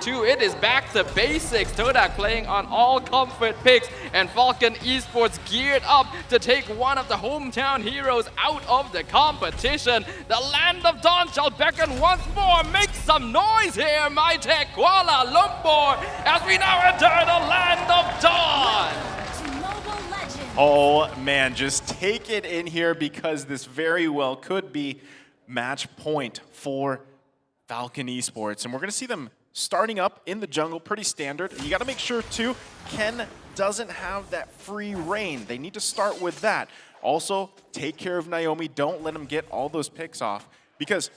2. It is back to basics. TODAK playing on all comfort picks, and Falcon Esports geared up to take one of the hometown heroes out of the competition. The land of Dawn shall beckon once more. Make some noise here, my tech Kuala Lumpur, as we now enter the land of Dawn. Oh man, just take it in here because this very well could be match point for Falcon Esports. And we're going to see them starting up in the jungle, pretty standard. And you got to make sure too, Ken doesn't have that free reign. They need to start with that. Also, take care of Naomi. Don't let him get all those picks off because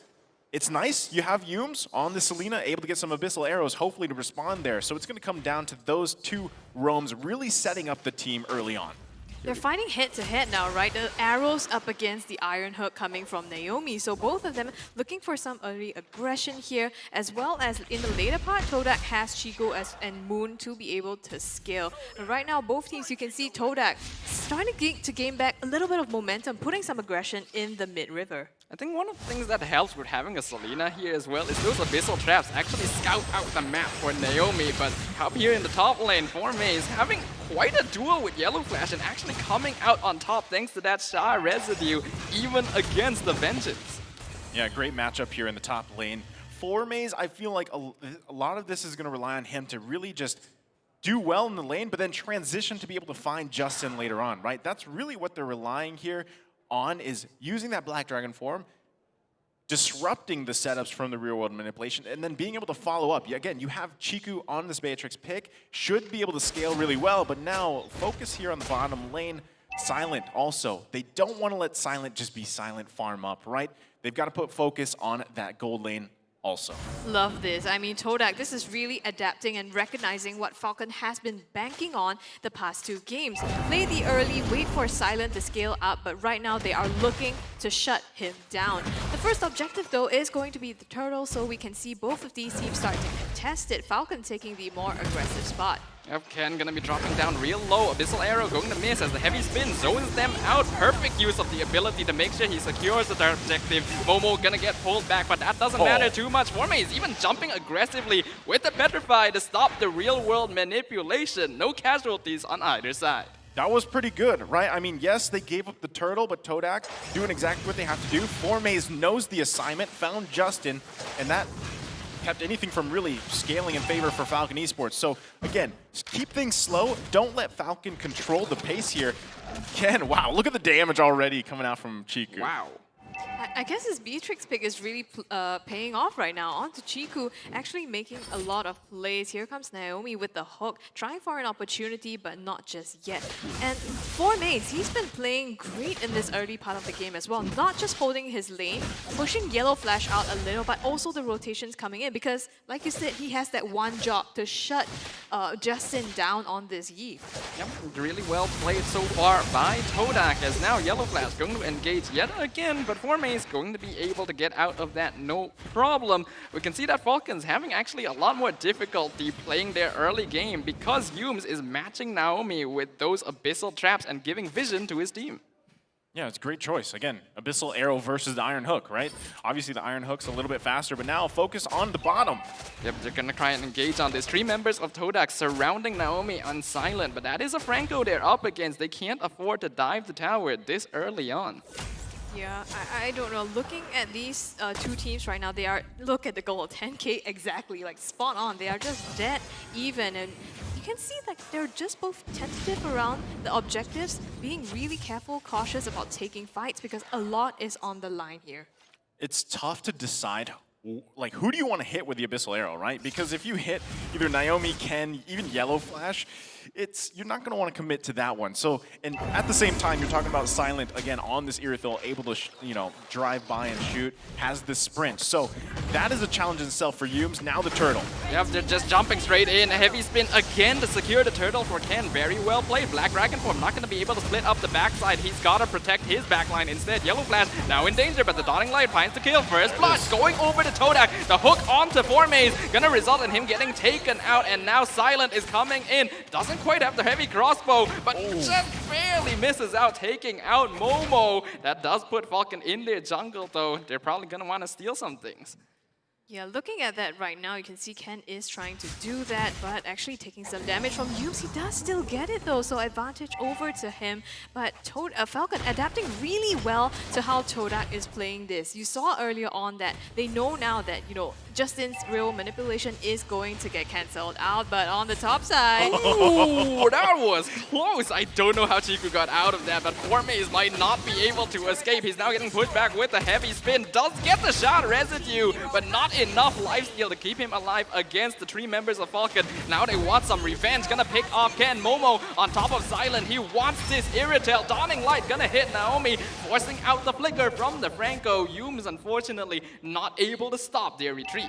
it's nice you have Yums on the Selena, able to get some Abyssal Arrows, hopefully to respond there. So it's going to come down to those two roams really setting up the team early on. They're fighting head-to-head now, right? The arrows up against the Iron Hook coming from Naomi. So both of them looking for some early aggression here, as well as in the later part, TODAK has Chico and Moon to be able to scale. And right now, both teams, you can see TODAK starting to gain back a little bit of momentum, putting some aggression in the mid-river. I think one of the things that helps with having a Selena here as well is those Abyssal Traps actually scout out the map for Naomi, but up here in the top lane, Forme is having quite a duel with Yellow Flash and actually coming out on top thanks to that Sha residue, even against the Vengeance. Yeah, great matchup here in the top lane. Formaze, I feel like a lot of this is going to rely on him to really just do well in the lane, but then transition to be able to find Justin later on, right? That's really what they're relying here on, is using that Black Dragon form, disrupting the setups from the real-world manipulation, and then being able to follow up. Again, you have Chiku on this Beatrix pick, should be able to scale really well, but now focus here on the bottom lane. Silent also. They don't want to let Silent just be Silent farm up, right? They've got to put focus on that gold lane also. Love this. I mean, TODAK, this is really adapting and recognizing what Falcon has been banking on the past 2 games. Play the early, wait for Silent to scale up, but right now they are looking to shut him down. The first objective, though, is going to be the turtle, so we can see both of these teams start to contest it. Falcon taking the more aggressive spot. Yep, Ken gonna be dropping down real low. Abyssal Arrow going to miss as the heavy spin zones them out. Perfect use of the ability to make sure he secures the third objective. Momo gonna get pulled back, but that doesn't matter too much. Forme is even jumping aggressively with the Petrify to stop the real-world manipulation. No casualties on either side. That was pretty good, right? I mean, yes, they gave up the turtle, but TODAK doing exactly what they have to do. Formaze knows the assignment, found Justin, and that kept anything from really scaling in favor for Falcon Esports. So again, keep things slow. Don't let Falcon control the pace here. Ken, wow, look at the damage already coming out from Chiku. Wow. I guess his Beatrix pick is really paying off right now. On to Chiku, actually making a lot of plays. Here comes Naomi with the hook, trying for an opportunity, but not just yet. And for Maze, he's been playing great in this early part of the game as well. Not just holding his lane, pushing Yellow Flash out a little, but also the rotations coming in. Because, like you said, he has that one job to shut Justin down on this Eve. Yep, really well played so far by TODAK, as now Yellow Flash going to engage yet again, but Forme is going to be able to get out of that no problem. We can see that Falcon's having actually a lot more difficulty playing their early game because Yums is matching Naomi with those Abyssal Traps and giving vision to his team. Yeah, it's a great choice. Again, Abyssal Arrow versus the Iron Hook, right? Obviously, the Iron Hook's a little bit faster, but now focus on the bottom. Yep, they're gonna try and engage on this. 3 members of TODAK surrounding Naomi on Silent, but that is a Franco they're up against. They can't afford to dive the tower this early on. Yeah, I don't know. Looking at these 2 teams right now, they are, look at the goal, 10k exactly, like spot on. They are just dead even, and you can see that they're just both tentative around the objectives, being really careful, cautious about taking fights because a lot is on the line here. It's tough to decide, like, who do you want to hit with the Abyssal Arrow, right? Because if you hit either Naomi, Ken, even Yellow Flash, you're not going to want to commit to that one. So, and at the same time, you're talking about Silent, again, on this Irithil, able to, drive by and shoot, has this sprint. So that is a challenge in itself for Yums. Now the turtle. Yep, they're just jumping straight in. A heavy spin again to secure the turtle for Ken. Very well played. Black Dragon form not going to be able to split up the backside. He's got to protect his backline instead. Yellow Flash now in danger, but the Dawning Light finds the kill. First blood going over to TODAK. The hook onto Formaze, going to result in him getting taken out, and now Silent is coming in. Doesn't quite have the heavy crossbow, but just barely misses out, taking out Momo. That does put Falcon in their jungle, though. They're probably going to want to steal some things. Yeah, looking at that right now, you can see Ken is trying to do that, but actually taking some damage from Yumes. He does still get it though, so advantage over to him. But Falcon adapting really well to how TODAK is playing this. You saw earlier on that they know now that, you know, Justin's real manipulation is going to get cancelled out, but on the top side... Ooh, that was close. I don't know how Chiku got out of that, but Formaze might not be able to escape. He's now getting pushed back with a heavy spin. Does get the shot residue, but not enough lifesteal to keep him alive against the 3 members of Falcon. Now they want some revenge. Gonna pick off Ken. Momo on top of Silent. He wants this Irritel. Dawning Light gonna hit Naomi, forcing out the flicker from the Franco. Yumes, unfortunately, not able to stop their retreat.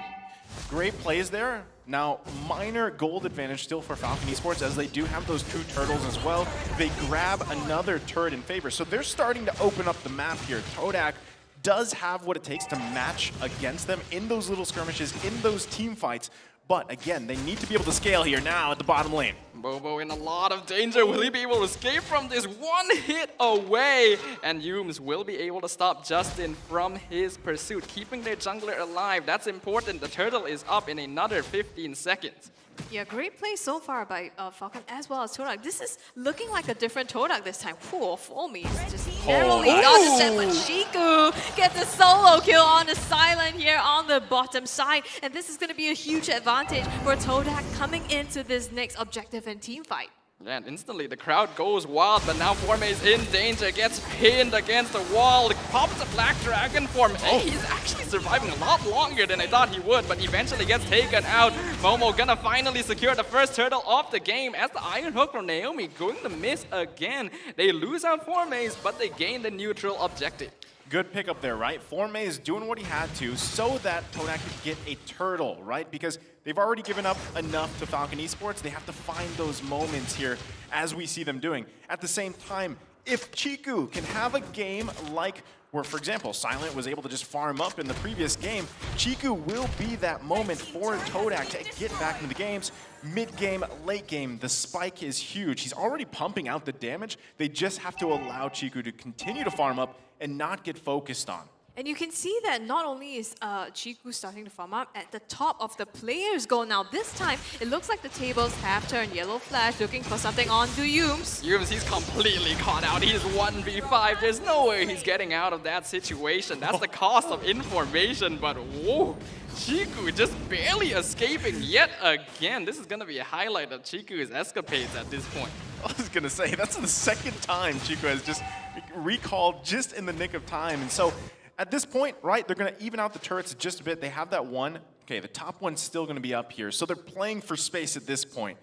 Great plays there. Now, minor gold advantage still for Falcon Esports as they do have those 2 turtles as well. They grab another turret in favor. So they're starting to open up the map here. TODAK does have what it takes to match against them in those little skirmishes, in those team fights. But again, they need to be able to scale here now at the bottom lane. Bobo in a lot of danger. Will he be able to escape from this? 1 hit away. And Yumes will be able to stop Justin from his pursuit, keeping their jungler alive. That's important. The turtle is up in another 15 seconds. Yeah, great play so far by Falcon as well as TODAK. This is looking like a different TODAK this time. Whoa, Foamy just narrowly dodges it, but Chiku gets a solo kill on the Silent here on the bottom side. And this is going to be a huge advantage for TODAK coming into this next objective and team fight. Yeah, and instantly the crowd goes wild, but now Formaze in danger, gets pinned against the wall, pops a Black Dragon form. Hey, he's actually surviving a lot longer than I thought he would, but eventually gets taken out. Momo gonna finally secure the first turtle of the game as the Iron Hook from Naomi going to miss again. They lose out Formaze, but they gain the neutral objective. Good pickup there, right? Formaze doing what he had to so that TODAK could get a turtle, right? Because they've already given up enough to Falcon Esports. They have to find those moments here as we see them doing. At the same time, if Chiku can have a game like where, for example, Silent was able to just farm up in the previous game, Chiku will be that moment for TODAK to get back into the games. Mid-game, late game, the spike is huge. He's already pumping out the damage. They just have to allow Chiku to continue to farm up and not get focused on. And you can see that not only is Chiku starting to farm up, at the top of the players' goal now. This time, it looks like the tables have turned. Yellow Flash looking for something on to Yumes. Yumes, he's completely caught out. He's 1v5. There's no way he's getting out of that situation. That's the cost of information, but whoa. Chiku just barely escaping yet again. This is going to be a highlight of Chiku's escapades at this point. I was going to say, that's the second time Chiku has just recalled just in the nick of time. And so at this point, right, they're going to even out the turrets just a bit. They have that one. Okay, the top one's still going to be up here. So they're playing for space at this point.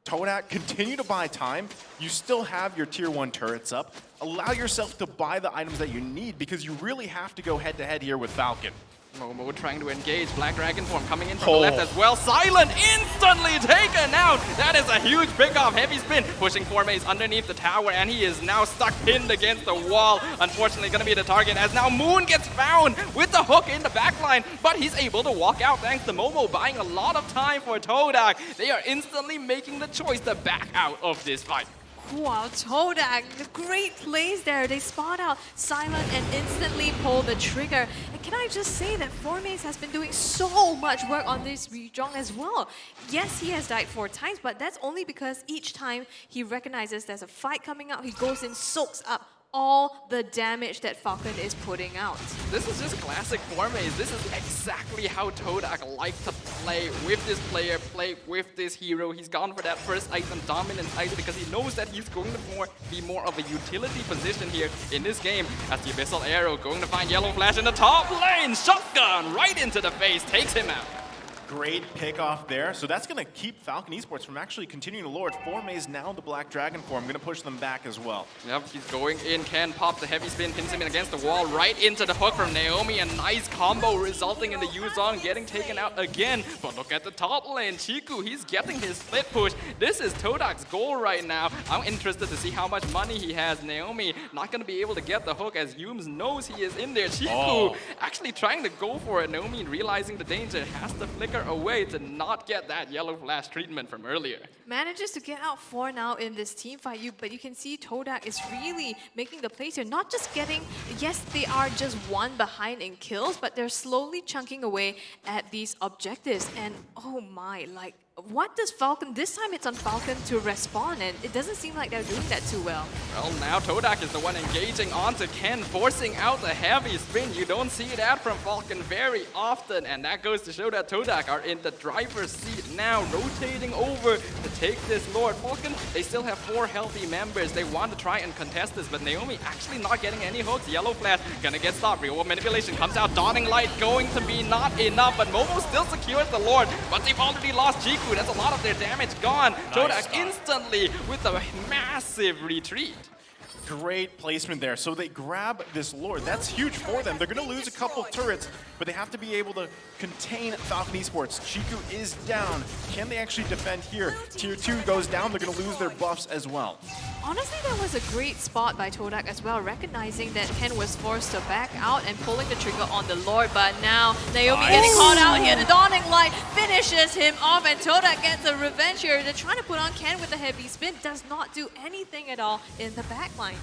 TODAK, continue to buy time. You still have your tier 1 turrets up. Allow yourself to buy the items that you need because you really have to go head-to-head here with Falcon. Momo trying to engage. Black Dragon form coming in from the left as well. Silent instantly taken out. That is a huge pickoff. Heavy spin pushing Formaze underneath the tower, and he is now stuck pinned against the wall. Unfortunately, going to be the target as now Moon gets found with the hook in the backline, but he's able to walk out thanks to Momo buying a lot of time for TODAK. They are instantly making the choice to back out of this fight. Wow, TODAK, great plays there. They spot out Silent and instantly pull the trigger. And can I just say that Formaze has been doing so much work on this Rejong as well. Yes, he has died 4 times, but that's only because each time he recognizes there's a fight coming out, he goes in, soaks up all the damage that Falcon is putting out. This is just classic Formaze. This is exactly how TODAK like to play with this player, play with this hero. He's gone for that first item, dominant item, because he knows that he's going to be more of a utility position here in this game. As the Abyssal Arrow going to find Yellow Flash in the top lane. Shotgun right into the face, takes him out. Great pick off there. So that's going to keep Falcon Esports from actually continuing to lure it. Formaze now the Black Dragon form. Going to push them back as well. Yep, he's going in. Ken pops the heavy spin, pins him in against the wall, right into the hook from Naomi. A nice combo resulting in the Yuzong getting taken out again. But look at the top lane. Chiku, he's getting his split push. This is TODAK's goal right now. I'm interested to see how much money he has. Naomi not going to be able to get the hook as Yumes knows he is in there. Chiku actually trying to go for it. Naomi realizing the danger has to flicker flicker away to not get that yellow flash treatment from earlier. Manages to get out 4 now in this team fight, but you can see TODAK is really making the plays here. Not just getting, yes, they are just 1 behind in kills, but they're slowly chunking away at these objectives. And oh my, like, what does Falcon, this time it's on Falcon to respond, and it doesn't seem like they're doing that too well. Well, now TODAK is the one engaging onto Ken, forcing out the heavy spin. You don't see that from Falcon very often, and that goes to show that TODAK are in the driver's seat now, rotating over to take this Lord. Falcon, they still have 4 healthy members. They want to try and contest this, but Naomi actually not getting any hooks. Yellow flash gonna get stopped. Real manipulation comes out. Dawning Light going to be not enough, but Momo still secures the Lord, but they've already lost Chiku. That's a lot of their damage gone. TODAK instantly with a massive retreat. Great placement there. So they grab this Lord. That's huge for them. They're going to lose a couple turrets, but they have to be able to contain Falcon Esports. Chiku is down. Can they actually defend here? Tier 2 goes down. They're going to lose their buffs as well. Honestly, that was a great spot by TODAK as well, recognizing that Ken was forced to back out and pulling the trigger on the Lord. But now Naomi getting caught out here. The Dawning Light finishes him off, and TODAK gets a revenge here. They're trying to put on Ken with the heavy spin. Does not do anything at all in the backline.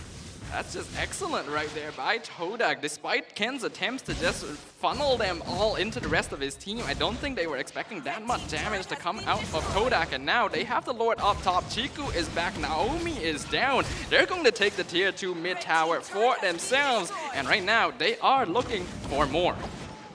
That's just excellent right there by TODAK. Despite Ken's attempts to just funnel them all into the rest of his team, I don't think they were expecting that much damage to come out of TODAK. And now they have the Lord up top. Chiku is back. Naomi is down. They're going to take the tier 2 mid tower for themselves. And right now, they are looking for more.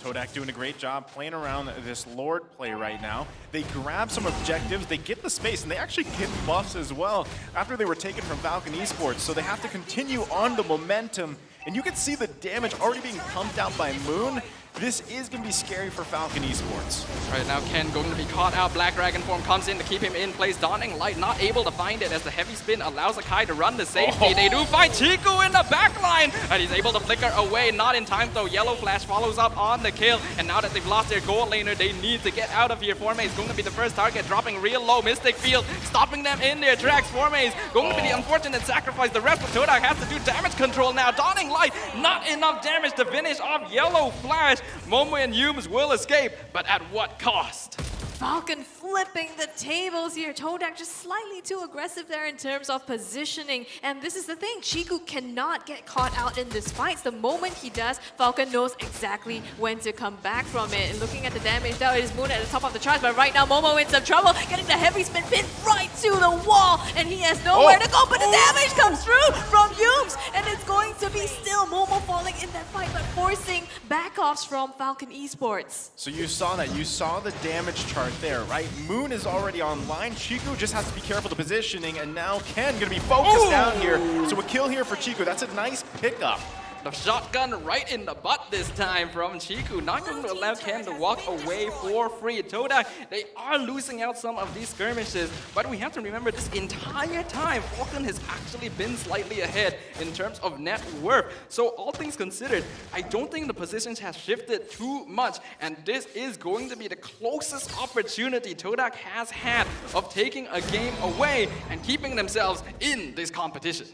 TODAK doing a great job playing around this Lord play right now. They grab some objectives, they get the space, and they actually get buffs as well after they were taken from Falcon Esports. So they have to continue on the momentum, and you can see the damage already being pumped out by Moon. This is going to be scary for Falcon Esports. Right now, Ken going to be caught out. Black Dragon form comes in to keep him in place. Dawning Light not able to find it as the heavy spin allows Akai to run to safety. They do find Chiku in the backline, and he's able to flicker away. Not in time though. Yellow Flash follows up on the kill, and now that they've lost their gold laner, they need to get out of here. Forme is going to be the first target, dropping real low. Mystic Field stopping them in their tracks. Forme is going to be the unfortunate sacrifice. The rest of TODAK has to do damage control now. Dawning Light, not enough damage to finish off Yellow Flash. Momo and Humes will escape, but at what cost? Falcon flipping the tables here. TODAK just slightly too aggressive there in terms of positioning. And this is the thing, Chiku cannot get caught out in this fight. The moment he does, Falcon knows exactly when to come back from it. And looking at the damage, now it is Moon at the top of the charts, but right now Momo in some trouble, getting the heavy spin pin right to the wall, and he has nowhere to go, but the damage comes through from Humes, and it's going to be still Momo falling in that fight, but forcing backoffs from Falcon Esports. So you saw that. You saw the damage chart there, right? Moon is already online. Chiku just has to be careful to positioning, and now Ken gonna be focused down here. So a kill here for Chiku. That's a nice pickup. The shotgun right in the butt this time from Chiku. Not going to allow Ken to walk away for free. TODAK, they are losing out some of these skirmishes, but we have to remember this entire time, Falcon has actually been slightly ahead in terms of net worth. So all things considered, I don't think the positions have shifted too much, and this is going to be the closest opportunity TODAK has had of taking a game away and keeping themselves in this competition.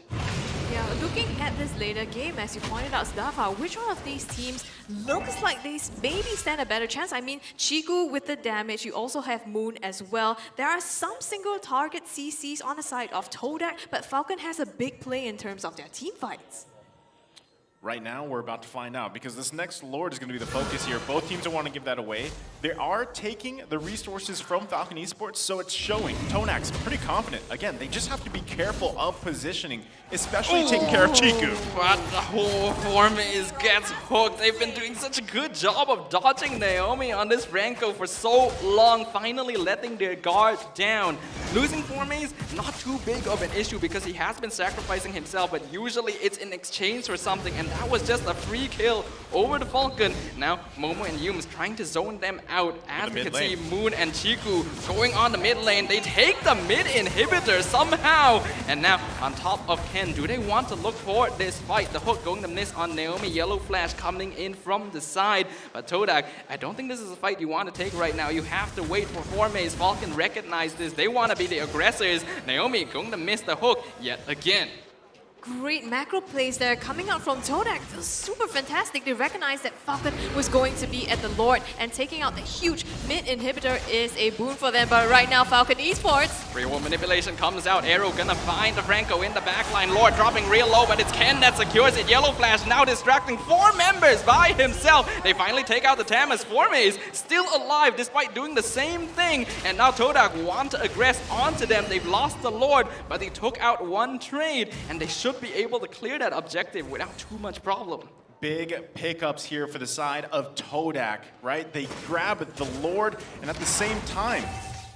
Yeah, looking at this later game, as you pointed out, Stafa, which one of these teams looks like they maybe stand a better chance? I mean, Chiku with the damage, you also have Moon as well. There are some single target CCs on the side of TODAK, but Falcon has a big play in terms of their team fights. Right now, we're about to find out, because this next Lord is going to be the focus here. Both teams don't want to give that away. They are taking the resources from Falcon Esports, so it's showing. TODAK's pretty confident. Again, they just have to be careful of positioning, especially taking care of Chiku. But the whole form gets hooked. They've been doing such a good job of dodging Naomi on this Ranko for so long, finally letting their guard down. Losing Formes, not too big of an issue because he has been sacrificing himself, but usually it's in exchange for something, and that was just a free kill over the Falcon. Now, Momo and Humes trying to zone them out. As we can see, Moon and Chiku going on the mid lane. They take the mid inhibitor somehow. And now, on top of Ken, do they want to look for this fight? The hook going to miss on Naomi. Yellow Flash coming in from the side. But TODAK, I don't think this is a fight you want to take right now. You have to wait for Formes. Falcon recognize this. They want to be the aggressors. Naomi going to miss the hook yet again. great macro plays there coming out from TODAK. It was super fantastic. They recognized that Falcon was going to be at the Lord, and taking out the huge mid inhibitor is a boon for them. But right now, Falcon Esports. Real manipulation comes out. Arrow gonna find the Franco in the backline. Lord dropping real low, but it's Ken that secures it. Yellow Flash now distracting 4 members by himself. They finally take out the Tamas. Formays still alive despite doing the same thing. And now TODAK want to aggress onto them. They've lost the Lord, but they took out 1 trade, and they should be able to clear that objective without too much problem. Big pickups here for the side of TODAK, right? They grab the Lord, and at the same time,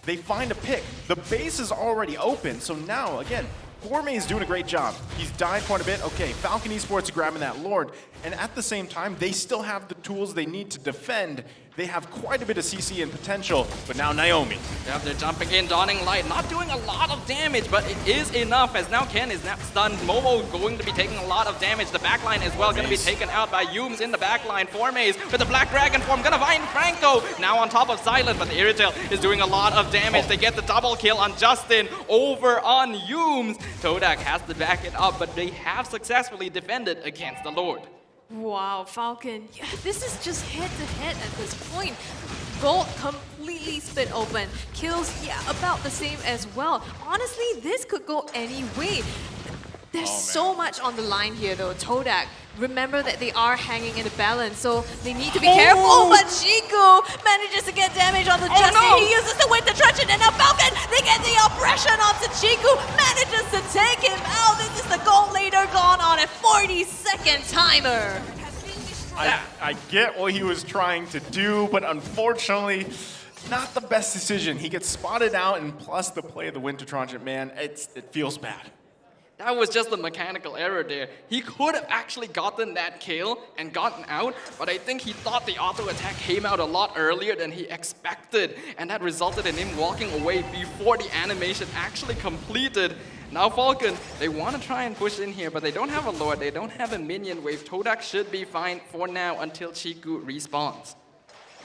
they find a pick. The base is already open, so now, again, Gourmet is doing a great job. He's died quite a bit. Okay, Falcon Esports are grabbing that Lord, and at the same time, they still have the tools they need to defend. They have quite a bit of CC and potential, but now Naomi. Yeah, they're jumping in, Dawning Light, not doing a lot of damage, but it is enough as now Ken is now stunned. Momo going to be taking a lot of damage. The backline as well, going to be taken out by Yooms in the backline. Formays with the Black Dragon form, gonna find Franco. Now on top of Silent, but the Irritel is doing a lot of damage. They get the double kill on Justin over on Yooms. TODAK has to back it up, but they have successfully defended against the Lord. Wow, Falcon. Yeah, this is just head-to-head at this point. Gold completely split open. Kills, yeah, about the same as well. Honestly, this could go any way. There's so much on the line here, though. TODAK, remember that they are hanging in the balance, so they need to be careful. But Chico manages to get damage on the Justin. He uses the Winter Truncheon, and now Falcon, they get the oppression onto Chico, manages to take him out. This is the gold leader gone on a 40-second timer. I get what he was trying to do, but unfortunately, not the best decision. He gets spotted out, and plus the play of the Winter Truncheon, man, it feels bad. That was just a mechanical error there. He could have actually gotten that kill and gotten out, but I think he thought the auto attack came out a lot earlier than he expected, and that resulted in him walking away before the animation actually completed. Now Falcon, they want to try and push in here, but they don't have a Lord, they don't have a minion wave. TODAK should be fine for now until Chiku respawns.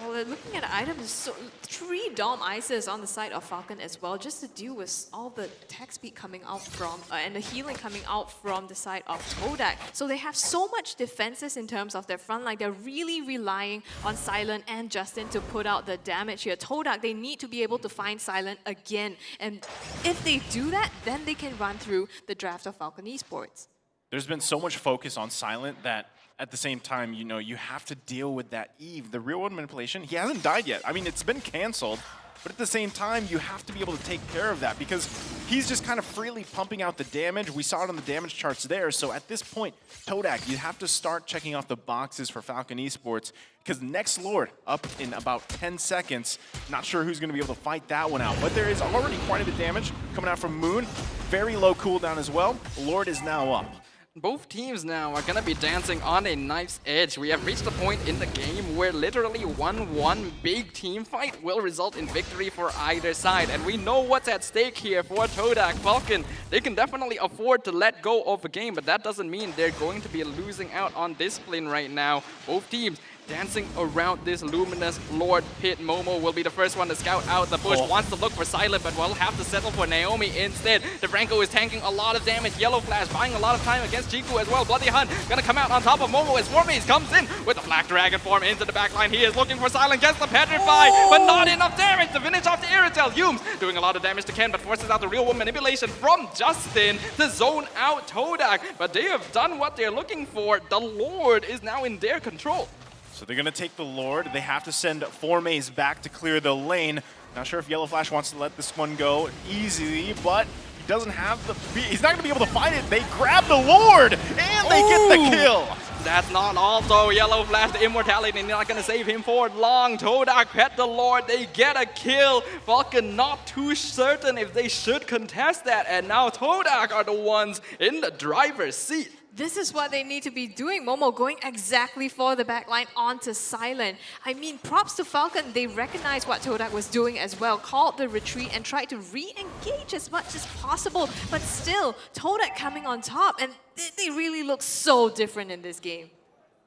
Well, they're looking at items, so 3 Dom Ices on the side of Falcon as well, just to deal with all the attack speed coming out from, and the healing coming out from the side of TODAK. So they have so much defenses in terms of their front line. They're really relying on Silent and Justin to put out the damage here. TODAK, they need to be able to find Silent again. And if they do that, then they can run through the draft of Falcon Esports. There's been so much focus on Silent that at the same time, you know, you have to deal with that Eve. The real-world manipulation, he hasn't died yet. I mean, it's been canceled, but at the same time, you have to be able to take care of that because he's just kind of freely pumping out the damage. We saw it on the damage charts there. So at this point, TODAK, you have to start checking off the boxes for Falcon Esports because next Lord up in about 10 seconds. Not sure who's going to be able to fight that one out, but there is already quite a bit of damage coming out from Moon. Very low cooldown as well. Lord is now up. Both teams now are going to be dancing on a knife's edge. We have reached a point in the game where literally 1-1 big team fight will result in victory for either side. And we know what's at stake here for TODAK. Falcon, they can definitely afford to let go of a game, but that doesn't mean they're going to be losing out on discipline right now. Both teams dancing around this luminous Lord pit. Momo will be the first one to scout out the bush. Wants to look for Silent, but will have to settle for Naomi instead. The Franco is tanking a lot of damage. Yellow Flash buying a lot of time against Chiku as well. Bloody Hunt gonna come out on top of Momo as Formays comes in with the Black Dragon form into the backline. He is looking for Silent, gets the Petrify, but not enough damage to finish off the Irritel. Yooms doing a lot of damage to Ken, but forces out the real world manipulation from Justin to zone out TODAK. But they have done what they're looking for. The Lord is now in their control. So they're going to take the Lord. They have to send Formays back to clear the lane. Not sure if Yellow Flash wants to let this one go easily, but he doesn't have the... He's not going to be able to fight it. They grab the Lord, and they get the kill. That's not all, though. Yellow Flash, the immortality, not going to save him for long. TODAK pet the Lord. They get a kill. Falcon not too certain if they should contest that, and now TODAK are the ones in the driver's seat. This is what they need to be doing. Momo going exactly for the backline onto Silent. I mean, props to Falcon. They recognized what TODAK was doing as well, called the retreat and tried to re-engage as much as possible. But still, TODAK coming on top, and they really look so different in this game.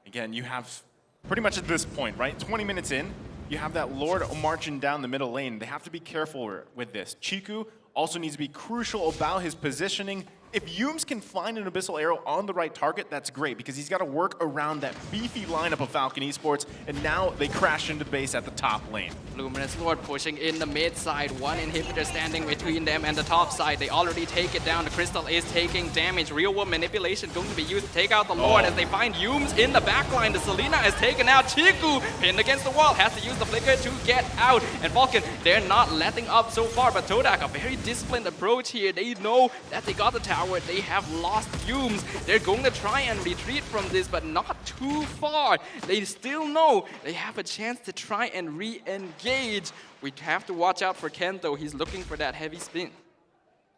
Again, you have pretty much at this point, right? 20 minutes in, you have that Lord marching down the middle lane. They have to be careful with this. Chiku Also needs to be crucial about his positioning. If Yumes can find an Abyssal Arrow on the right target, that's great, because he's got to work around that beefy lineup of Falcon Esports, and now they crash into the base at the top lane. Luminous Lord pushing in the mid side, one inhibitor standing between them and the top side. They already take it down. The Crystal is taking damage. Real world manipulation going to be used to take out the Lord as they find Yumes in the backline. The Selena is taken out. Chiku pinned against the wall, has to use the flicker to get out. And Falcon, they're not letting up so far, but TODAK, a very disciplined approach here. They know that they got the tower. They have lost Yumes. They're going to try and retreat from this, but not too far. They still know they have a chance to try and re-engage. We have to watch out for Ken, though. He's looking for that heavy spin.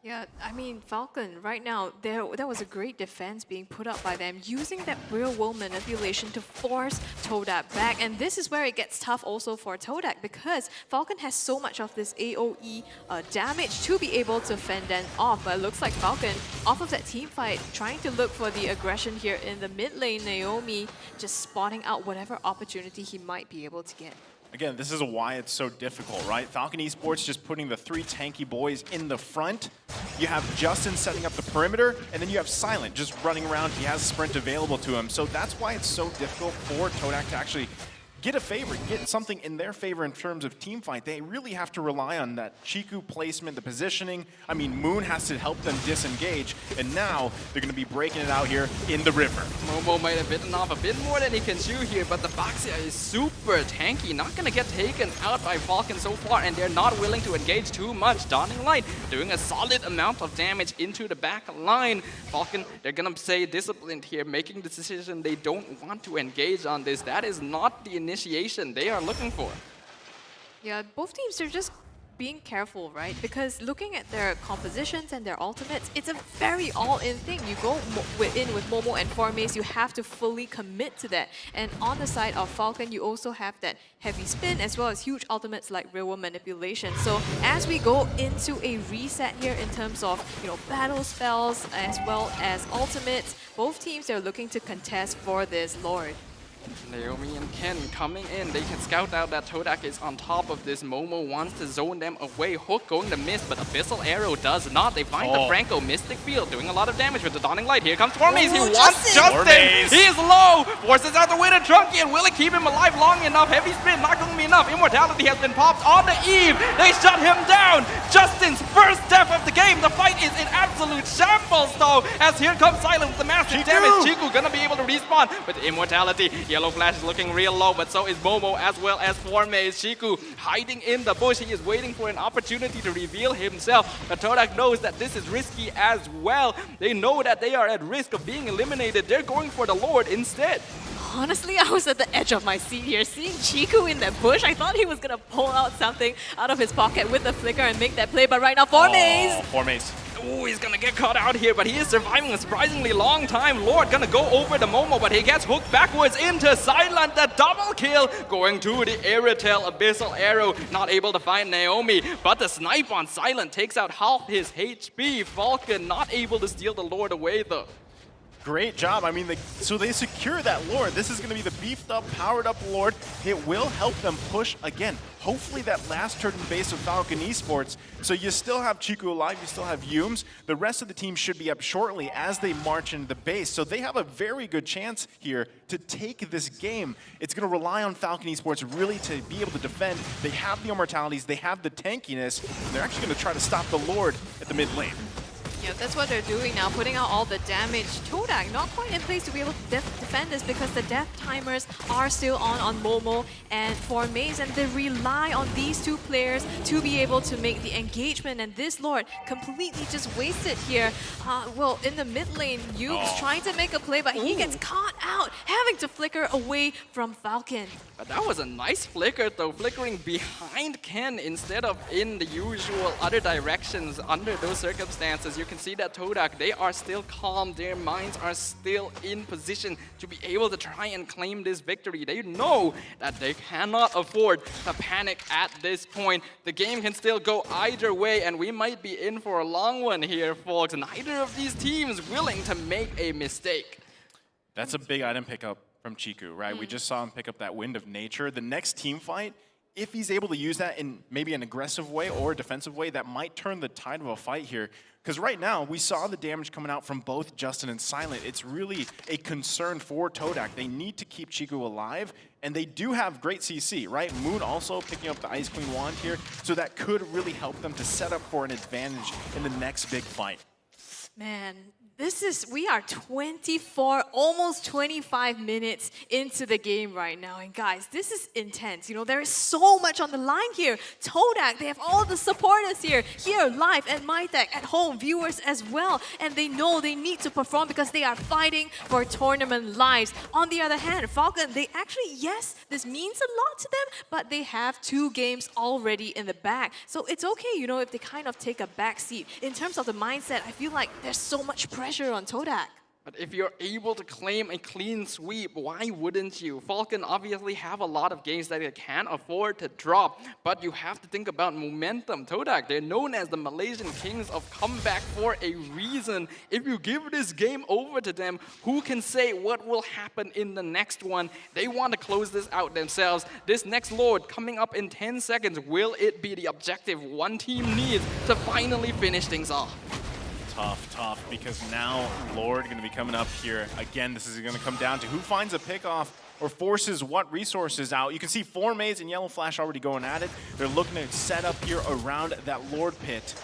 Yeah, I mean, Falcon, right now, there was a great defense being put up by them, using that real-world manipulation to force TODAK back. And this is where it gets tough also for TODAK, because Falcon has so much of this AoE damage to be able to fend them off. But it looks like Falcon, off of that team fight, trying to look for the aggression here in the mid lane. Naomi just spotting out whatever opportunity he might be able to get. Again, this is why it's so difficult, right? Falcon Esports just putting the 3 tanky boys in the front. You have Justin setting up the perimeter, and then you have Silent just running around. He has sprint available to him. So that's why it's so difficult for TODAK to actually get a favor, get something in their favor in terms of team fight. They really have to rely on that Chiku placement, the positioning. I mean, Moon has to help them disengage, and now they're going to be breaking it out here in the river. Momo might have bitten off a bit more than he can chew here, but the Foxia is super tanky, not going to get taken out by Falcon so far, and they're not willing to engage too much. Dawning Light doing a solid amount of damage into the back line. Falcon, they're going to stay disciplined here, making the decision they don't want to engage on this. That is not the initiation they are looking for. Yeah, both teams are just being careful, right? Because looking at their compositions and their ultimates, it's a very all-in thing. You go in with Momo and Formace, you have to fully commit to that. And on the side of Falcon, you also have that heavy spin as well as huge ultimates like real world manipulation. So as we go into a reset here in terms of, you know, battle spells as well as ultimates, both teams are looking to contest for this Lord. Naomi and Ken coming in. They can scout out that TODAK is on top of this. Momo wants to zone them away. Hook going to miss, but Abyssal Arrow does not. They find the Franco Mystic Field doing a lot of damage with the Dawning Light. Here comes Formace. He wants Justin. He's low. Forces out the way to Trunky, and will it keep him alive long enough? Heavy spin, not going to be enough. Immortality has been popped on the Eve. They shut him down. Justin's first death of the game. The fight is in absolute shambles, though, as here comes Silent with the massive damage. Chiku gonna be able to respawn with Immortality. Yellow Flash is looking real low, but so is Momo as well as Formace. Chiku hiding in the bush. He is waiting for an opportunity to reveal himself. But TODAK knows that this is risky as well. They know that they are at risk of being eliminated. They're going for the Lord instead. Honestly, I was at the edge of my seat here. Seeing Chiku in the bush, I thought he was going to pull out something out of his pocket with the flicker and make that play. But right now, Formace! Formace. Oh, he's gonna get caught out here, but he is surviving a surprisingly long time. Lord gonna go over the Momo, but he gets hooked backwards into Silent. The double kill going to the Aerotel Abyssal Arrow. Not able to find Naomi, but the snipe on Silent takes out half his HP. Falcon not able to steal the Lord away though. Great job. I mean, so they secure that Lord. This is going to be the beefed up, powered up Lord. It will help them push again. Hopefully that last turn in base of Falcon Esports. So you still have Chiku alive, you still have Yumes. The rest of the team should be up shortly as they march into the base. So they have a very good chance here to take this game. It's going to rely on Falcon Esports really to be able to defend. They have the immortalities, they have the tankiness, and they're actually going to try to stop the Lord at the mid lane. Yeah, that's what they're doing now, putting out all the damage. TODAK not quite in place to be able to defend this because the death timers are still on Momo and Formace, and they rely on these two players to be able to make the engagement, and this Lord completely just wasted here. Well, in the mid lane, Yuke's trying to make a play, but he gets caught out, having to flicker away from Falcon. But that was a nice flicker though, flickering behind Ken instead of in the usual other directions. Under those circumstances, you can see that TODAK, they are still calm, their minds are still in position to be able to try and claim this victory. They know that they cannot afford to panic at this point. The game can still go either way, and we might be in for a long one here, folks. Neither of these teams willing to make a mistake. That's a big item pickup from Chiku, right? We just saw him pick up that Wind of Nature. The next team fight if he's able to use that in maybe an aggressive way or a defensive way, that might turn the tide of a fight here. Because right now, we saw the damage coming out from both Justin and Silent. It's really a concern for TODAK. They need to keep Chiku alive, and they do have great CC, right? Moon also picking up the Ice Queen wand here, so that could really help them to set up for an advantage in the next big fight. Man, we are 24, almost 25 minutes into the game right now. And guys, this is intense. You know, there is so much on the line here. TODAK, they have all the supporters here live at MyTech, at home, viewers as well. And they know they need to perform because they are fighting for tournament lives. On the other hand, Falcon, they actually, yes, this means a lot to them, but they have 2 games already in the bag. So it's okay, you know, if they kind of take a back seat. In terms of the mindset, I feel like there's so much pressure on TODAK. But if you're able to claim a clean sweep, why wouldn't you? Falcon obviously have a lot of games that they can't afford to drop, but you have to think about momentum. TODAK, they're known as the Malaysian kings of comeback for a reason. If you give this game over to them, who can say what will happen in the next one? They want to close this out themselves. This next Lord coming up in 10 seconds, will it be the objective one team needs to finally finish things off? Tough, because now Lord going to be coming up here. Again, this is going to come down to who finds a pickoff or forces what resources out. You can see 4 Maze and Yellow Flash already going at it. They're looking to set up here around that Lord pit.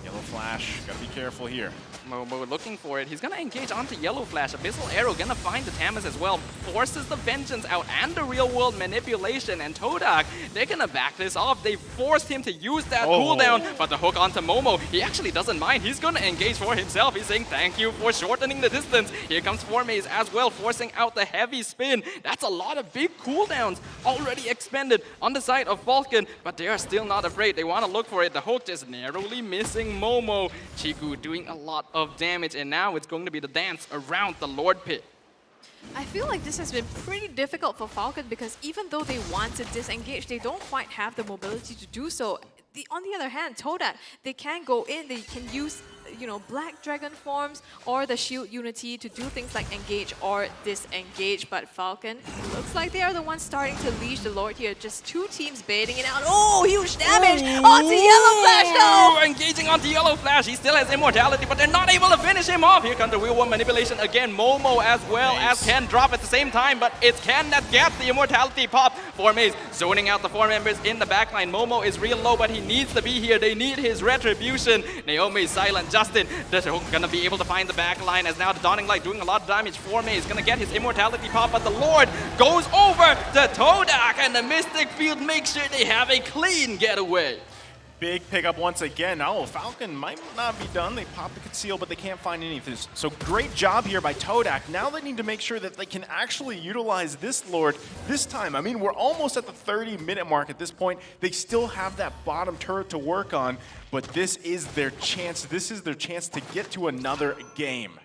Yellow Flash, got to be careful here. Momo looking for it. He's going to engage onto Yellow Flash. Abyssal Arrow going to find the Tamas as well. Forces the Vengeance out and the real world manipulation. And TODAK, they're going to back this off. They forced him to use that cooldown, but the hook onto Momo, he actually doesn't mind. He's going to engage for himself. He's saying thank you for shortening the distance. Here comes 4Maze as well, forcing out the heavy spin. That's a lot of big cooldowns already expended on the side of Falcon, but they are still not afraid. They want to look for it. The hook just narrowly missing Momo. Chiku doing a lot of damage, and now it's going to be the dance around the Lord pit. I feel like this has been pretty difficult for Falcon because even though they want to disengage, they don't quite have the mobility to do so. On the other hand, TODAK, they can go in, they can use Black Dragon forms or the Shield Unity to do things like engage or disengage. But Falcon, looks like they are the ones starting to leash the Lord here. Just 2 teams baiting it out. Oh, huge damage onto Yellow Flash though! Engaging onto Yellow Flash. He still has immortality, but they're not able to finish him off. Here comes the real one manipulation again. Momo as well as Ken drop at the same time, but it's Ken that gets the immortality pop. 4Maze zoning out the 4 members in the backline. Momo is real low, but he needs to be here. They need his retribution. Naomi is silent. Justin, the hook gonna be able to find the back line as now the Dawning Light doing a lot of damage. 4Maze is gonna get his immortality pop, but the Lord goes over to TODAK, and the Mystic Field makes sure they have a clean getaway. Big pickup once again. Oh, Falcon might not be done. They pop the conceal, but they can't find anything. So great job here by TODAK. Now they need to make sure that they can actually utilize this Lord this time. I mean, we're almost at the 30-minute mark at this point. They still have that bottom turret to work on, but this is their chance. This is their chance to get to another game.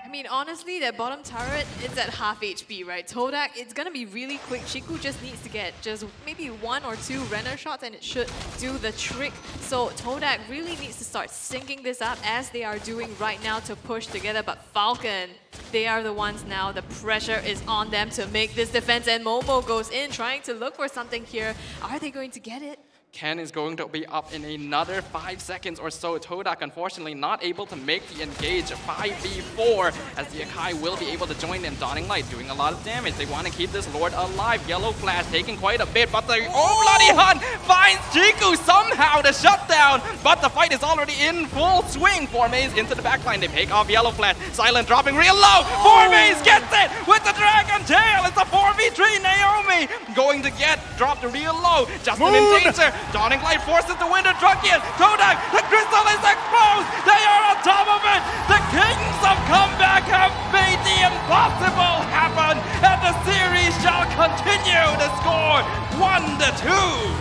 I mean, honestly, that bottom turret is at half HP, right? TODAK, it's gonna be really quick. Chiku just needs to get just maybe 1 or 2 Renner shots and it should do the trick. So TODAK really needs to start syncing this up as they are doing right now to push together. But Falcon, they are the ones now. The pressure is on them to make this defense, and Momo goes in trying to look for something here. Are they going to get it? Ken is going to be up in another 5 seconds or so. TODAK, unfortunately, not able to make the engage 5v4, as the Akai will be able to join them. Dawning Light doing a lot of damage. They want to keep this Lord alive. Yellow Flash taking quite a bit, but the bloody hunt finds Chiku somehow to shut down, but the fight is already in full swing. 4Maze into the backline. They pick off Yellow Flash. Silent dropping real low. 4Maze gets it with the Dragon Tail. It's a 4v3. Naomi going to get dropped real low. Justin in danger. Dawning Light forces the winter truck in. TODAK, the crystal is exposed. They are on top of it. The kings of comeback have made the impossible happen, and the series shall continue to score 1-2.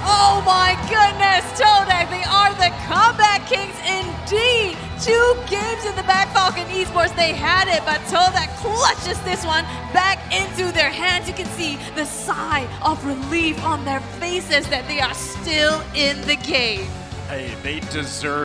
Oh my goodness, TODAK, they are the comeback kings indeed. 2 games in the back, Falcon Esports, they had it, but TODAK clutches this one back into their hands. You can see the sigh of relief on their faces that they are still in the game. Hey, they deserve